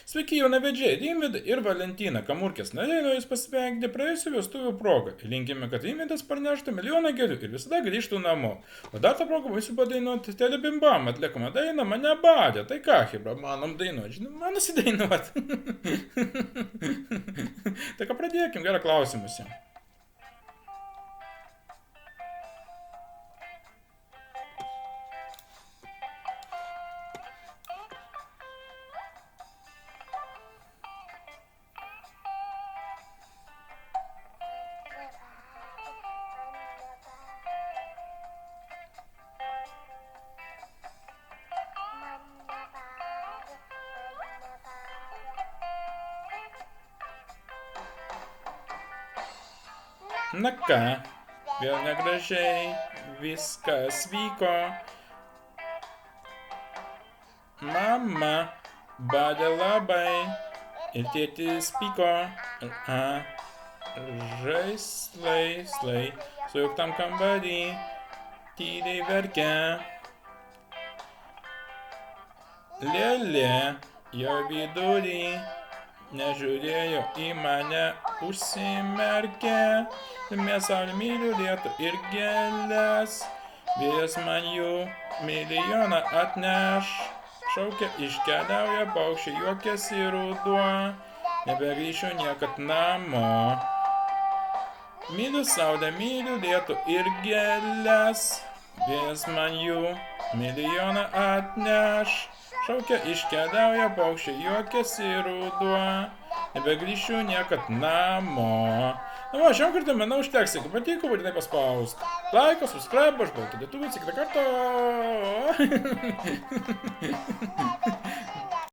Sveiki jaunavedžiai, Deividai ir Valentina Kamurkės norėjo jūs pasveikinti praėjusių vestuvių progą. Linkime, kad Deividas parneštų milijoną gėlių ir visada grįžtų namo. O dar tą progą mūsų padainuoti Telebimbam atliekamą dainą Mane badė. Tai ką, Hebra, manom dainuoti? Žinai, man nusidainuoti. Tai ką pradėkim, gerą klausimus. Na ką, vėl negražiai viskas vyko. Mama badė labai ir tėtis pyko. Žaislai sujauktam kambarį tyliai verkia. Lėlė jo vidurį nežiūrėjo į mane, užsimerkė. Mes saulė myliu lietų ir gėlės, vėjas man jų milijoną atneš. Šaukia iškeliauja paukščiai, juokiasi ruduo, nebegrįšiu niekad namo. Myliu saulę, myliu lietų ir gėlės, vėjas man jų milijoną atneš. Šaukia iškeliauja paukščiai, juokiasi ruduo, nebegrįšiu niekad namo. Na va, šiam kartą, manau, užteks. Jeigu patiko, būtinai paspausk laiką, subscribe, aš buvau Lietuvis, iki karto.